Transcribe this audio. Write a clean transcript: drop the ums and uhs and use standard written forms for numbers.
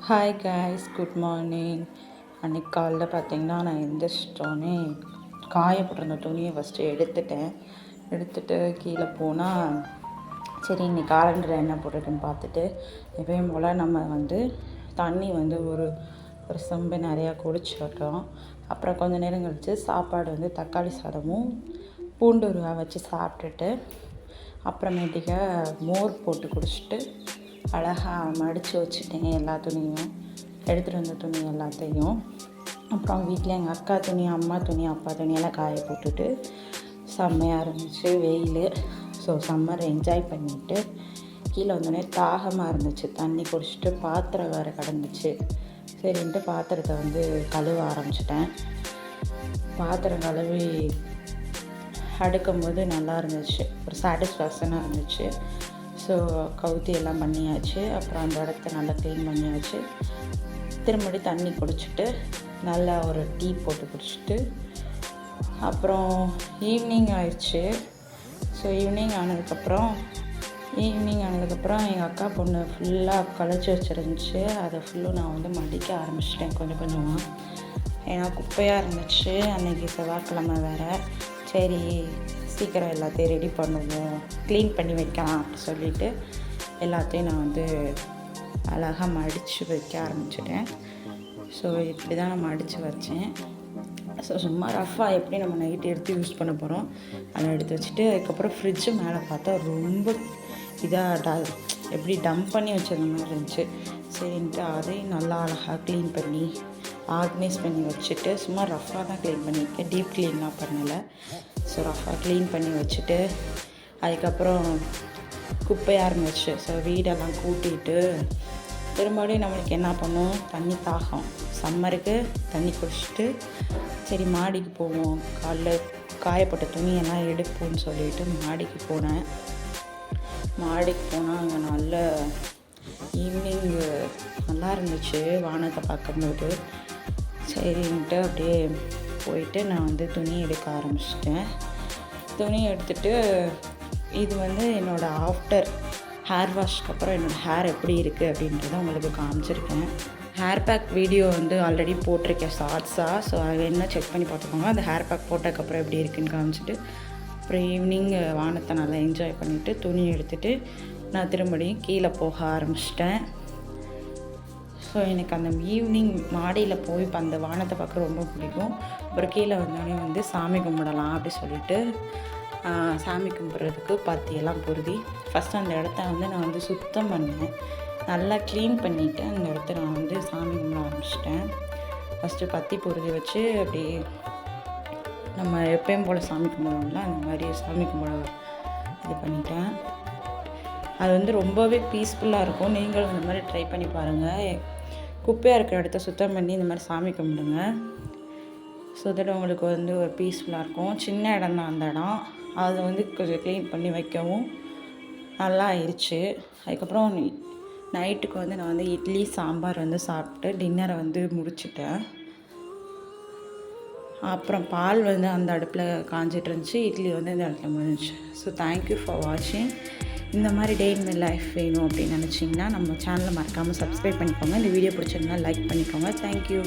Hi guys, good morning. அன்றைக்கி காலையில் பார்த்திங்கன்னா நான் எந்திரிச்சிட்டோன்னே காயப்பட்டிருந்த துணியை ஃபஸ்ட்டு எடுத்துகிட்டு கீழே போனால் சரி இன்னைக்கு காலண்டரில் என்ன போட்டிருக்குன்னு பார்த்துட்டு எப்பயும் போல் நம்ம தண்ணி ஒரு செம்பு நிறையா குடிச்சிட்டோம். அப்புறம் கொஞ்சம் நேரம் கழித்து சாப்பாடு தக்காளி சாதமும் பூண்டு ஊறுகாய் வச்சு சாப்பிட்டுட்டு அப்புறமேட்டுக்கா மோர் போட்டு குடிச்சிட்டு அழகாக மடித்து வச்சுட்டேன் எல்லா துணியும், எடுத்துகிட்டு வந்த துணி எல்லாத்தையும். அப்புறம் வீட்டில் எங்கள் அக்கா துணி, அம்மா துணி, அப்பா துணியெல்லாம் காய போட்டுட்டு செம்மையாக இருந்துச்சு வெயில். ஸோ சம்மரை என்ஜாய் பண்ணிவிட்டு கீழே வந்தோடனே தாகமாக இருந்துச்சு, தண்ணி குடிச்சிட்டு பாத்திரம் வேறு கிடந்துச்சு. சரின்ட்டு பாத்திரத்தை கழுவ ஆரம்பிச்சிட்டேன். பாத்திரம் கழுவி அடுக்கும்போது நல்லா இருந்துச்சு, ஒரு சாட்டிஸ்ஃபேக்ஷனாக இருந்துச்சு. ஸோ கவுத்தி எல்லாம் பண்ணியாச்சு. அப்புறம் அந்த இடத்த நல்லா க்ளீன் பண்ணியாச்சு. திரும்படி தண்ணி குடிச்சிட்டு நல்லா ஒரு டீ போட்டு குடிச்சிட்டு அப்புறம் ஈவினிங் ஆயிடுச்சு. ஸோ ஈவினிங் ஆனதுக்கப்புறம் எங்கள் அக்கா பொண்ணு ஃபுல்லாக களைச்சி வச்சுருந்துச்சு. அதை ஃபுல்லும் நான் மடிக்க ஆரம்பிச்சிட்டேன் கொஞ்சம் கொஞ்சமாக. ஏன்னா குப்பையாக இருந்துச்சு, அன்றைக்கி செவ்வாய்க்கிழமை வேறு. சரி சீக்கிரம் எல்லாத்தையும் ரெடி பண்ணுவோம், க்ளீன் பண்ணி வைக்கலாம் அப்படி சொல்லிவிட்டு எல்லாத்தையும் நான் அழகாக மடித்து வைக்க ஆரம்பிச்சிட்டேன். ஸோ இப்படி தான் நான் மடித்து வச்சேன். ஸோ சும்மா ரஃபாக எப்படி நம்ம நைட்டு எடுத்து யூஸ் பண்ண போகிறோம் அதை எடுத்து வச்சுட்டு அதுக்கப்புறம் ஃப்ரிட்ஜு மேலே பார்த்தா ரொம்ப எப்படி டம்ப் பண்ணி வச்சது மாதிரி இருந்துச்சு. சரின்ட்டு அதையும் நல்லா அழகாக க்ளீன் பண்ணி ஆர்கனைஸ் பண்ணி வச்சுட்டு சும்மா ரஃபாக தான் க்ளீன் பண்ணியிருக்கேன், டீப் க்ளீன்லாம் பண்ணலை. ஸோ ரஃபாக க்ளீன் பண்ணி வச்சுட்டு அதுக்கப்புறம் குப்பையாக இருந்துச்சு. ஸோ வீடெல்லாம் கூட்டிகிட்டு திரும்படியும் நம்மளுக்கு என்ன பண்ணும், தண்ணி தாகம், சம்மருக்கு தண்ணி குடிச்சிட்டு சரி மாடிக்கு போவோம், காலைல காயப்பட்ட துணியெல்லாம் எடுப்போம்னு சொல்லிட்டு மாடிக்கு போனேன். மாடிக்கு போனால் அங்கே நல்ல ஈவினிங் நல்லா இருந்துச்சு வானத்தை பார்க்கும்போது. சரின்ட்டு அப்படியே போயிட்டு நான் துணி எடுக்க ஆரம்பிச்சிட்டேன். துணி எடுத்துகிட்டு இது என்னோடய ஆஃப்டர் ஹேர் வாஷ்க்கு அப்புறம் என்னோடய ஹேர் எப்படி இருக்குது அப்படின்றத உங்களுக்கு காமிச்சிருக்கேன். ஹேர் பேக் வீடியோ ஆல்ரெடி போட்டிருக்கேன் ஷார்ட்ஸாக. ஸோ அதை என்ன செக் பண்ணி பார்த்துக்கோங்க. அந்த ஹேர் பேக் போட்டதுக்கப்புறம் எப்படி இருக்குதுன்னு காமிச்சிட்டு அப்புறம் ஈவினிங் வானத்தை நல்லா என்ஜாய் பண்ணிவிட்டு துணி எடுத்துகிட்டு நான் திரும்படியும் கீழே போக ஆரம்பிச்சிட்டேன். ஸோ எனக்கு அந்த ஈவினிங் மாடியில் போய் இப்போ அந்த வானத்தை பார்க்க ரொம்ப பிடிக்கும். அப்புறம் கீழே வந்தோடனே சாமி கும்பிடலாம் அப்படி சொல்லிட்டு சாமி கும்பிட்றதுக்கு பத்தியெல்லாம் பொருதி ஃபஸ்ட்டு அந்த இடத்த நான் சுத்தம் பண்ணேன். நல்லா க்ளீன் பண்ணிவிட்டு அந்த இடத்த நான் சாமி கும்பிட ஆரம்பிச்சிட்டேன். ஃபஸ்ட்டு பத்தி பொருதி வச்சு அப்படியே நம்ம எப்பயும் போல் சாமி கும்பிடுவோம்ல அந்த மாதிரி சாமி கும்பிட இது பண்ணிட்டேன். அது ரொம்பவே பீஸ்ஃபுல்லாக இருக்கும். நீங்களும் இந்த மாதிரி ட்ரை பண்ணி பாருங்கள். குப்பையாக இருக்கிற இடத்த சுத்தம் பண்ணி இந்த மாதிரி சாமி கும்பிடுங்க. ஸோ தட் உங்களுக்கு ஒரு பீஸ்ஃபுல்லாக இருக்கும். சின்ன இடம் தான் அந்த இடம், அது கொஞ்சம் க்ளீன் பண்ணி வைக்கவும் நல்லா ஆயிடுச்சு. அதுக்கப்புறம் நைட்டுக்கு நான் இட்லி சாம்பார் சாப்பிட்டு டின்னரை முடிச்சிட்டேன். அப்புறம் பால் அந்த அடுப்பில் காஞ்சிட்டு இருந்துச்சு, இட்லி இந்த இடத்துல முடிஞ்சிச்சு. ஸோ தேங்க்யூ ஃபார் வாட்சிங். இந்த மாதிரி டே இன் மை லைஃப் வேணும் அப்படின்னு நினச்சிங்கன்னா நம்ம சேனலை மறக்காமல் சப்ஸ்கிரைப் பண்ணிக்கோங்க. இந்த வீடியோ பிடிச்சிருந்தா லைக் பண்ணிக்கோங்க. தேங்க்யூ.